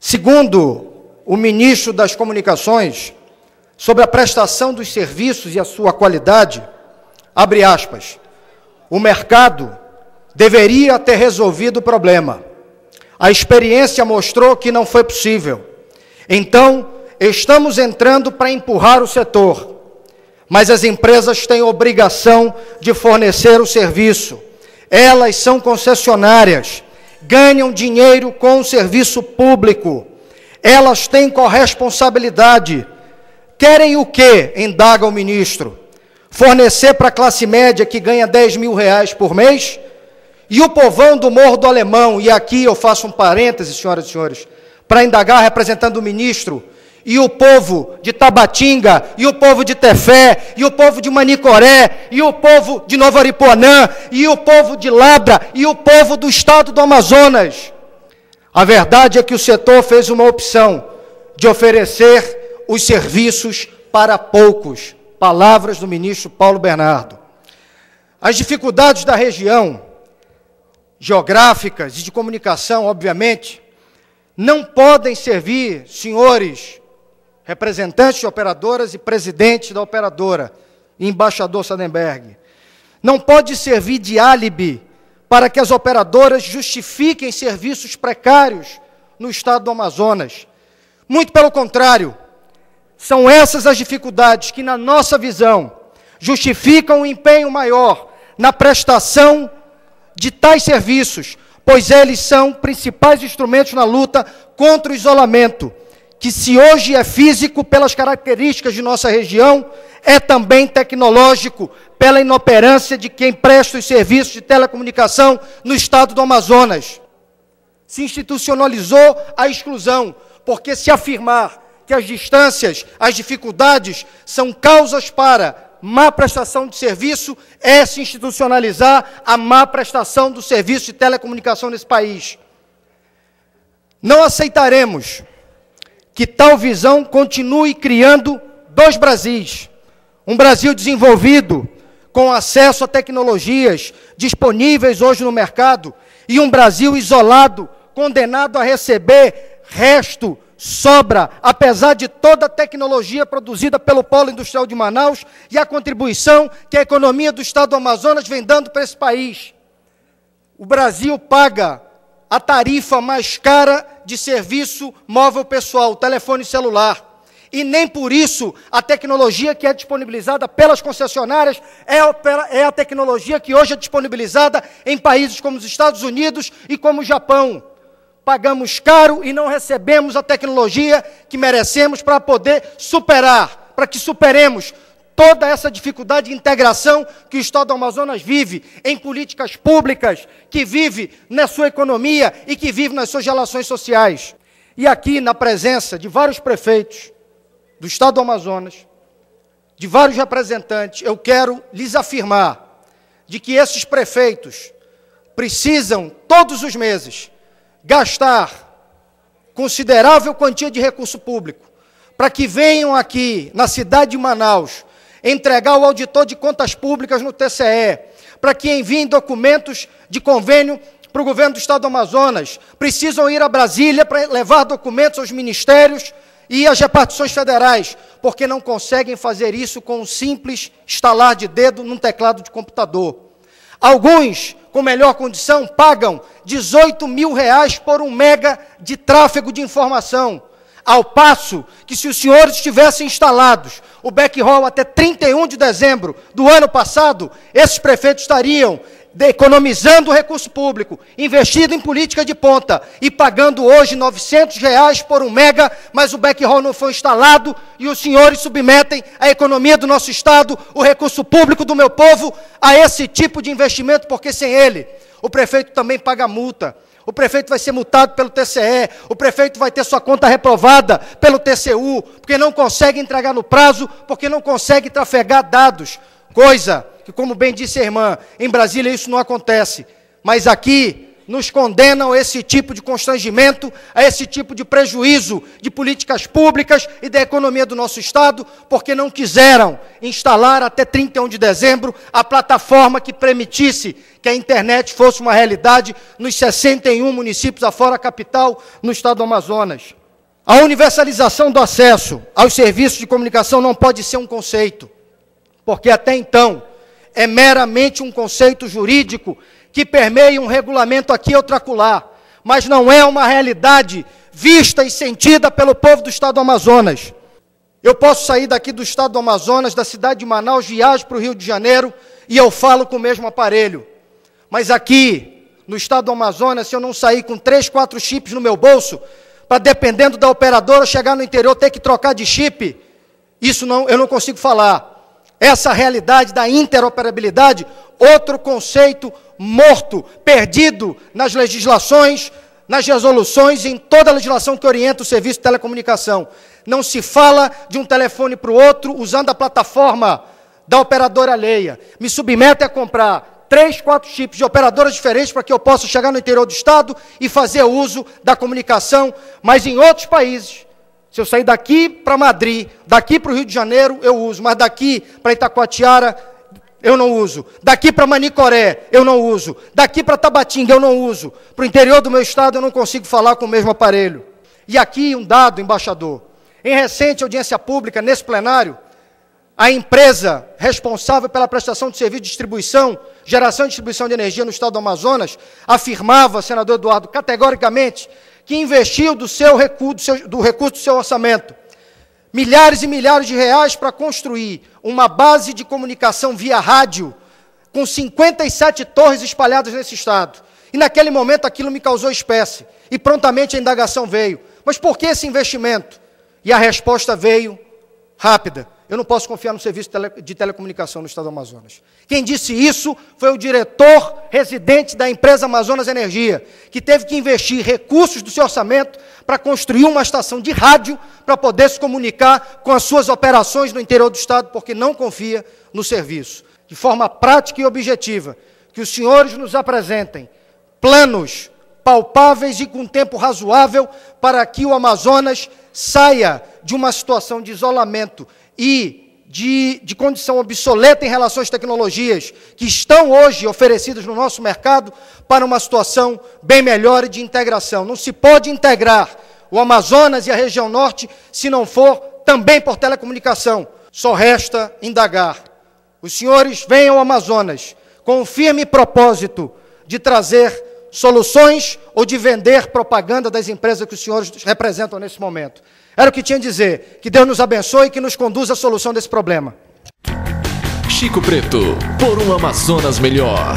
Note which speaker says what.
Speaker 1: Segundo o ministro das Comunicações, sobre a prestação dos serviços e a sua qualidade, abre aspas, o mercado deveria ter resolvido o problema. A experiência mostrou que não foi possível. Então, estamos entrando para empurrar o setor. Mas as empresas têm obrigação de fornecer o serviço. Elas são concessionárias, ganham dinheiro com o serviço público. Elas têm corresponsabilidade. Querem o quê? Indaga o ministro. Fornecer para a classe média que ganha 10 mil reais por mês? E o povão do Morro do Alemão, e aqui eu faço um parêntese, senhoras e senhores, para indagar representando o ministro, e o povo de Tabatinga, e o povo de Tefé, e o povo de Manicoré, e o povo de Novo Aripuanã, e o povo de Labra, e o povo do estado do Amazonas. A verdade é que o setor fez uma opção de oferecer os serviços para poucos. Palavras do ministro Paulo Bernardo. As dificuldades da região, geográficas e de comunicação, obviamente, não podem servir, senhores representantes de operadoras e presidente da operadora, embaixador Sadenberg, não pode servir de álibi para que as operadoras justifiquem serviços precários no estado do Amazonas. Muito pelo contrário, são essas as dificuldades que, na nossa visão, justificam um empenho maior na prestação de tais serviços, pois eles são principais instrumentos na luta contra o isolamento, que se hoje é físico pelas características de nossa região, é também tecnológico pela inoperância de quem presta os serviços de telecomunicação no estado do Amazonas. Se institucionalizou a exclusão, porque se afirmar que as distâncias, as dificuldades são causas para má prestação de serviço, é se institucionalizar a má prestação do serviço de telecomunicação nesse país. Não aceitaremos que tal visão continue criando dois Brasis. Um Brasil desenvolvido, com acesso a tecnologias disponíveis hoje no mercado, e um Brasil isolado, condenado a receber resto, sobra, apesar de toda a tecnologia produzida pelo Polo Industrial de Manaus e a contribuição que a economia do estado do Amazonas vem dando para esse país. O Brasil paga a tarifa mais cara de serviço móvel pessoal, o telefone celular. E nem por isso a tecnologia que é disponibilizada pelas concessionárias é a tecnologia que hoje é disponibilizada em países como os Estados Unidos e como o Japão. Pagamos caro e não recebemos a tecnologia que merecemos para poder superar, para que superemos toda essa dificuldade de integração que o estado do Amazonas vive em políticas públicas, que vive na sua economia e que vive nas suas relações sociais. E aqui, na presença de vários prefeitos do estado do Amazonas, de vários representantes, eu quero lhes afirmar de que esses prefeitos precisam, todos os meses, gastar considerável quantia de recurso público para que venham aqui, na cidade de Manaus, entregar o auditor de contas públicas no TCE, para que enviem documentos de convênio para o governo do estado do Amazonas, precisam ir a Brasília para levar documentos aos ministérios e às repartições federais, porque não conseguem fazer isso com um simples estalar de dedo num teclado de computador. Alguns, com melhor condição, pagam 18 mil reais por 1 mega de tráfego de informação, ao passo que, se os senhores tivessem instalados o backhaul até 31 de dezembro do ano passado, esses prefeitos estariam economizando o recurso público, investido em política de ponta e pagando hoje 900 reais por 1 mega, mas o backhaul não foi instalado e os senhores submetem a economia do nosso estado, o recurso público do meu povo, a esse tipo de investimento, porque sem ele, o prefeito também paga multa. O prefeito vai ser multado pelo TCE, o prefeito vai ter sua conta reprovada pelo TCU, porque não consegue entregar no prazo, porque não consegue trafegar dados, coisa que, como bem disse a irmã, em Brasília isso não acontece, mas aqui nos condenam a esse tipo de constrangimento, a esse tipo de prejuízo de políticas públicas e da economia do nosso Estado, porque não quiseram instalar até 31 de dezembro a plataforma que permitisse que a internet fosse uma realidade nos 61 municípios afora a capital no Estado do Amazonas. A universalização do acesso aos serviços de comunicação não pode ser um conceito, porque até então é meramente um conceito jurídico que permeia um regulamento aqui e outro acolá, mas não é uma realidade vista e sentida pelo povo do Estado do Amazonas. Eu posso sair daqui do Estado do Amazonas, da cidade de Manaus, viajo para o Rio de Janeiro e eu falo com o mesmo aparelho. Mas aqui, no Estado do Amazonas, se eu não sair com 3, 4 chips no meu bolso, para, dependendo da operadora, chegar no interior, ter que trocar de chip, isso não, eu não consigo falar. Essa realidade da interoperabilidade, outro conceito morto, perdido nas legislações, nas resoluções, em toda a legislação que orienta o serviço de telecomunicação. Não se fala de um telefone para o outro usando a plataforma da operadora alheia. Me submetem a comprar 3, 4 chips de operadoras diferentes para que eu possa chegar no interior do Estado e fazer uso da comunicação, mas em outros países. Se eu sair daqui para Madrid, daqui para o Rio de Janeiro, eu uso, mas daqui para Itacoatiara, eu não uso. Daqui para Manicoré, eu não uso. Daqui para Tabatinga, eu não uso. Para o interior do meu estado, eu não consigo falar com o mesmo aparelho. E aqui um dado, embaixador. Em recente audiência pública, nesse plenário, a empresa responsável pela prestação de serviço de distribuição, geração e distribuição de energia no estado do Amazonas, afirmava, senador Eduardo, categoricamente, que investiu do recurso do seu orçamento milhares e milhares de reais para construir uma base de comunicação via rádio com 57 torres espalhadas nesse estado. E naquele momento aquilo me causou espécie. E prontamente a indagação veio. Mas por que esse investimento? E a resposta veio rápida. Eu não posso confiar no serviço de telecomunicação no estado do Amazonas. Quem disse isso foi o diretor residente da empresa Amazonas Energia, que teve que investir recursos do seu orçamento para construir uma estação de rádio para poder se comunicar com as suas operações no interior do estado, porque não confia no serviço. De forma prática e objetiva, que os senhores nos apresentem planos palpáveis e com tempo razoável para que o Amazonas saia de uma situação de isolamento e de condição obsoleta em relação às tecnologias que estão hoje oferecidas no nosso mercado para uma situação bem melhor e de integração. Não se pode integrar o Amazonas e a região norte se não for também por telecomunicação. Só resta indagar. Os senhores venham ao Amazonas com o firme propósito de trazer soluções ou de vender propaganda das empresas que os senhores representam nesse momento. Era o que tinha a dizer. Que Deus nos abençoe e que nos conduza à solução desse problema.
Speaker 2: Chico Preto, por um Amazonas melhor.